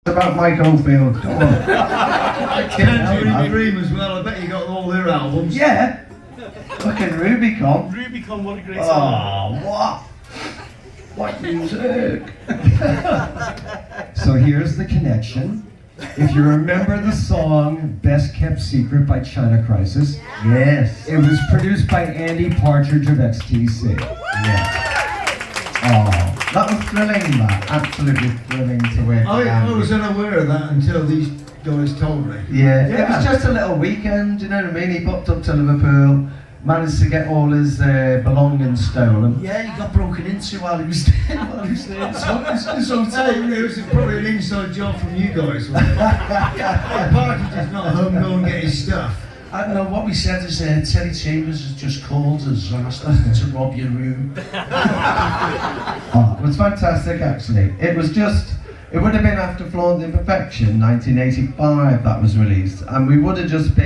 about Mike Oldfield. Come on. Tangerine Dream as well. I bet you got all their albums. Yeah. Fucking Rubicon. Rubicon, what a great song. Oh, what? What music? So here's the connection. If you remember the song Best Kept Secret by China Crisis, Yes. it was produced by Andy Partridge of XTC. Yeah. Oh, that was thrilling, that. Absolutely thrilling to work with I Andy. was unaware of that until these guys told me. Yeah, it was just a little weekend, you know what I mean? He popped up to Liverpool, managed to get all his belongings stolen. Yeah, he got broken into while he was there. So it was probably an inside job from you guys. Partridge is not home, go and get his stuff. I don't know what we said is Terry Chambers has just called us and asked us to rob your room. Oh, it was fantastic, actually. It was just, it would have been after Flaunt Imperfection, 1985, that was released, and we would have just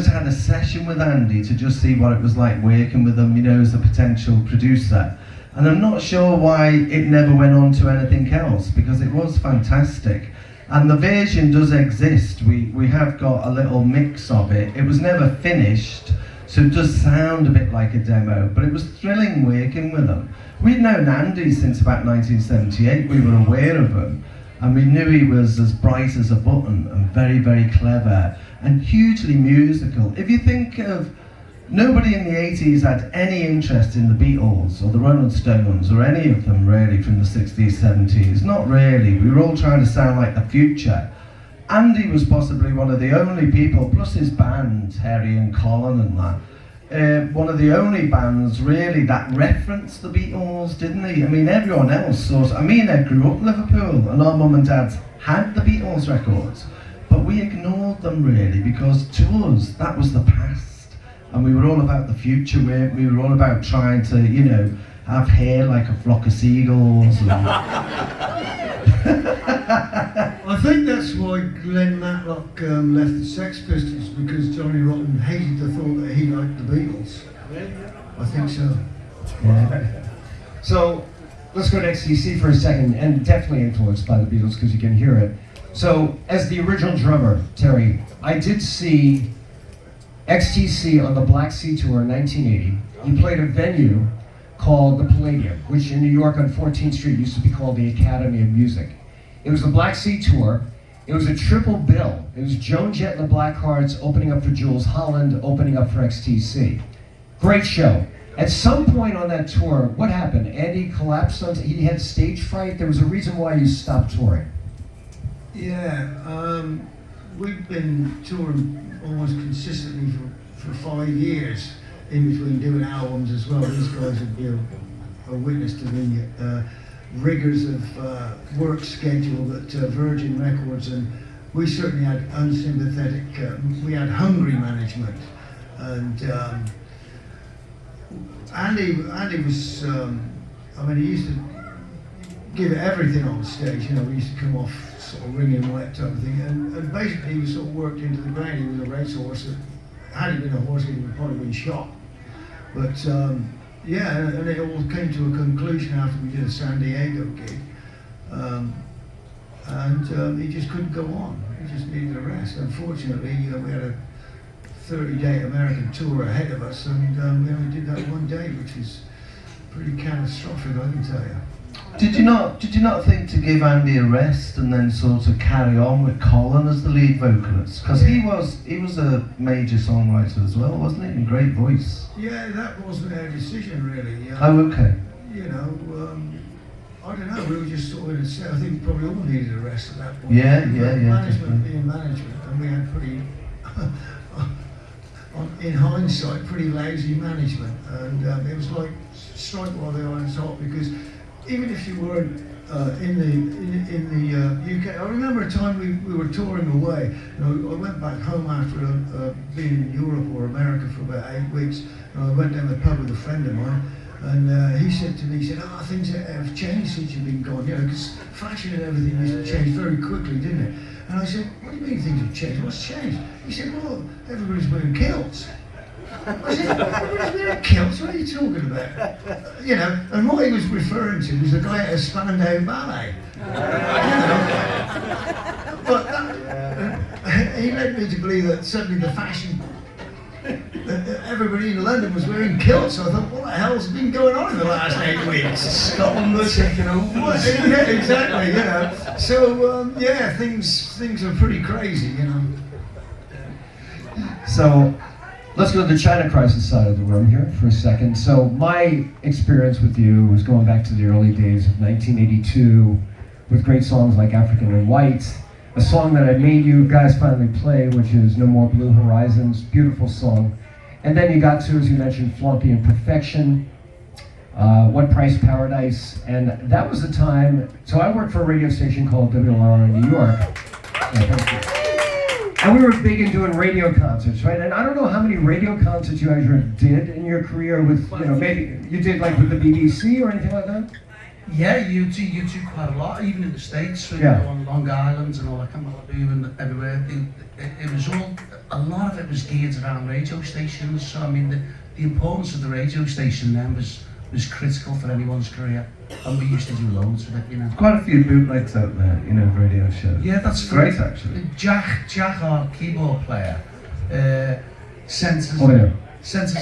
had a session with Andy to just see what it was like working with him, you know, as a potential producer. And I'm not sure why it never went on to anything else, because it was fantastic. And the version does exist. We have got a little mix of it. It was never finished, so it does sound a bit like a demo, but it was thrilling working with him. We'd known Andy since about 1978. We were aware of him, and we knew he was as bright as a button and very, very clever and hugely musical. If you think of, nobody in the 80s had any interest in the Beatles or the Rolling Stones or any of them really from the 60s, 70s. Not really. We were all trying to sound like the future. Andy was possibly one of the only people, plus his band, Harry and Colin and that, one of the only bands really that referenced the Beatles, didn't he? I mean, everyone else sort of, I mean, I grew up in Liverpool and our mum and dads had the Beatles records, but we ignored them really because to us, that was the past. And we were all about the future, we were all about trying to, you know, have hair like a flock of seagulls. And I think that's why Glenn Matlock left the Sex Pistols, because Johnny Rotten hated the thought that he liked the Beatles. I think so. Yeah. So let's go to XTC for a second, and definitely influenced by the Beatles because you can hear it. So as the original drummer, Terry, I did see XTC on the Black Sea Tour in 1980. You played a venue called the Palladium, which in New York on 14th Street used to be called the Academy of Music. It was the Black Sea Tour. It was a triple bill. It was Joan Jett and the Blackhearts opening up for Jules Holland, opening up for XTC. Great show. At some point on that tour, what happened? Andy collapsed, he had stage fright. There was a reason why you stopped touring. Yeah, we've been touring almost consistently for 5 years, in between doing albums as well. These guys would be a witness to the rigors of work schedule that Virgin Records, and we certainly had unsympathetic, we had hungry management, and Andy was, I mean, he used to give it everything on stage, you know, we used to come off sort of wringing wet type of thing, and basically he was sort of worked into the ground. He was a racehorse that, had he been a horse, he would have probably been shot. But yeah, and it all came to a conclusion after we did a San Diego gig, and he just couldn't go on. He just needed a rest. Unfortunately, we had a 30-day American tour ahead of us, and we only did that one day, which is pretty catastrophic, I can tell you. Did you not think to give Andy a rest and then sort of carry on with Colin as the lead vocalist? Because he was a major songwriter as well, wasn't he? And great voice. Yeah, that wasn't our decision really. Oh, okay. You know, I don't know. We were just sort of in a set. I think we probably all needed a rest at that point. Yeah. Management Definitely. being management, and we had pretty, in hindsight, pretty lazy management, and it was like strike while the iron's hot, because even if you weren't in the UK, I remember a time we were touring away. You know, I went back home after being in Europe or America for about 8 weeks, and I went down the pub with a friend of mine, and he said to me, he said, "Oh, things have changed since you've been gone, you know, because fashion and everything used to change very quickly, didn't it?" And I said, "What do you mean things have changed? What's changed?" He said, "Well, everybody's wearing kilts." I said, "Everybody's wearing kilts? What are you talking about?" You know, and what he was referring to was the guy at a Spandau Ballet. You know, led me to believe that suddenly the fashion, that everybody in London was wearing kilts. So I thought, what the hell's been going on in the last 8 weeks? Scotland was taking over. Yeah, exactly, you know. So, yeah, things are pretty crazy, you know. So let's go to the China crisis side of the room here for a second. So my experience with you was going back to the early days of 1982 with great songs like African and White, a song that I made you guys finally play, which is No More Blue Horizons, beautiful song. And then you got to, as you mentioned, Flumpy and Perfection, What Price Paradise, and that was the time, so I worked for a radio station called WLR in New York. And we were big in doing radio concerts, right? And I don't know how many radio concerts you guys did in your career with, you know, maybe you did like with the BBC or anything like that? Yeah, you do quite a lot, even in the States, you Yeah. know, on Long Island and all that kind of stuff, and everywhere. It was all, a lot of it was geared around radio stations. So I mean, the importance of the radio station then was critical for anyone's career. And we used to do loads with it, you know. Quite a few bootlegs out there, you know, radio shows. Yeah, that's Great, actually. Jack, our keyboard player, sent us Oh, yeah.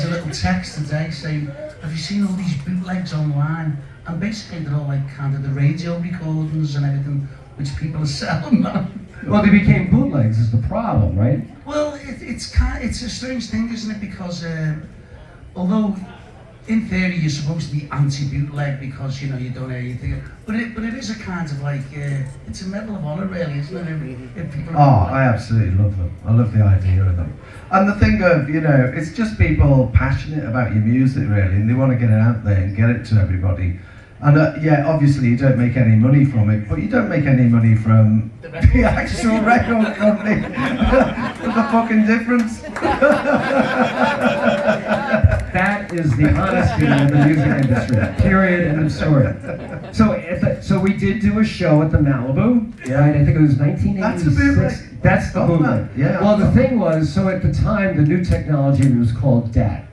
a little text today saying, have you seen all these bootlegs online? And basically they're all like kind of the radio recordings and everything which people are selling now. Well, they became bootlegs is the problem, right? Well, it's a strange thing, isn't it? Because although in theory you're supposed to be anti-bootleg because you know you don't hear anything, but it is a kind of like it's a medal of honor, really, isn't it? If people Oh, I absolutely love them. I love the idea of them. And the thing of, you know, it's just people passionate about your music, really, and they want to get it out there and get it to everybody. And yeah, obviously you don't make any money from it, but you don't make any money from the actual record company. What's the fucking difference? That is the honesty of the music industry. Period. End of story. So we did do a show at the Malibu. Yeah. Right? I think it was 1986. That's a bootleg. That's the Oh, bootleg. yeah. Well, the thing was, so at the time, the new technology was called DAT,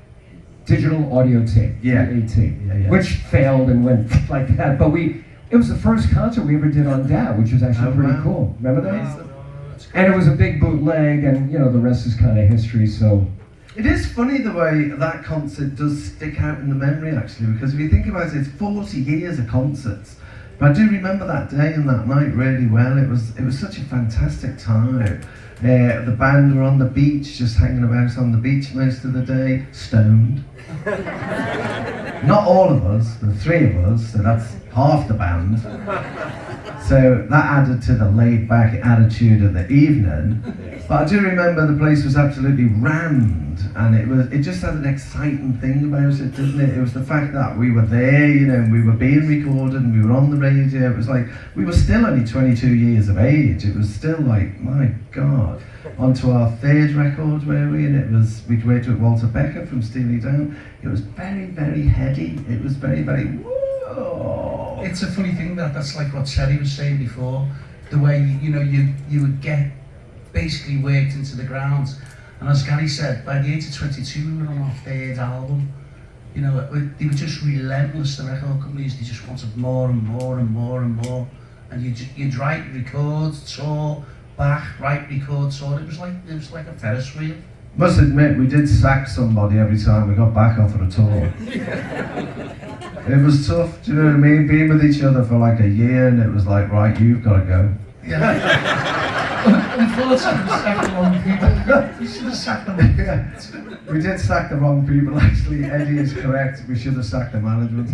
digital audio tape. Yeah. DAT, Yeah. which failed and went like that. But it was the first concert we ever did on DAT, which was actually Oh, pretty wow. cool. Remember that? Amazing. And it was a big bootleg, and you know the rest is kind of history. So. It is funny the way that concert does stick out in the memory, actually, because if you think about it, it's 40 years of concerts. But I do remember that day and that night really well. It was such a fantastic time. The band were on the beach, just hanging about on the beach most of the day, stoned. Not all of us, the three of us, so that's half the band. So that added to the laid-back attitude of the evening. But I do remember the place was absolutely rammed, and it just had an exciting thing about it, didn't it? It was the fact that we were there, you know, and we were being recorded, and we were on the radio. It was like we were still only 22 years of age. It was still like, my God, onto our third record, were we? And we graduated with Walter Becker from Steely Dan. It was very, very heady. It was very, very whoa. It's a funny thing that's like what Terry was saying before, the way you know you would get basically worked into the ground, and as Gary said, by the age of 22 we were on our third album. You know, they were just relentless. The record companies, they just wanted more and more and more and more, and you'd write, record, tour, back, write, record, tour. It was like a Ferris wheel. Must admit, we did sack somebody every time we got back off of a tour. It was tough, do you know what I mean? Being with each other for like a year, and it was like, right, you've got to go. Yeah. Unfortunately, we sacked the wrong people. You should have sacked them. We did sack the wrong people, actually. Eddie is correct. We should have sacked the management.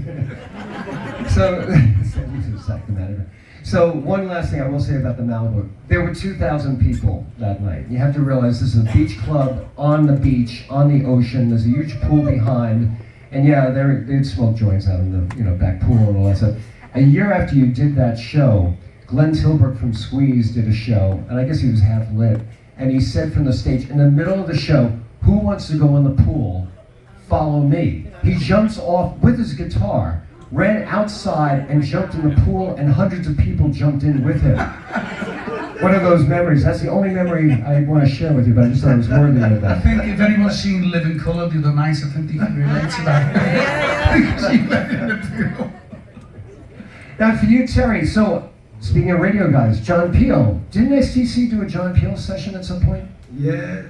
So, we should have sacked the manager. So, one last thing I will say about the Malibu. There were 2,000 people that night. You have to realize this is a beach club on the beach, on the ocean. There's a huge pool behind. And yeah, they'd smoke joints out in the back pool and all that stuff. A year after you did that show, Glenn Tilbrook from Squeeze did a show, and I guess he was half lit, and he said from the stage, in the middle of the show, who wants to go in the pool? Follow me. He jumps off with his guitar, ran outside and jumped in the pool, and hundreds of people jumped in with him. One of those memories. That's the only memory I want to share with you, but I just thought it was worthy of I that. think if anyone's seen Living Colour the other night, I think they can relate to that. Because he went in the pool. Now for you, Terry, so Speaking of radio guys, John Peel. Didn't XTC do a John Peel session at some point? Yeah,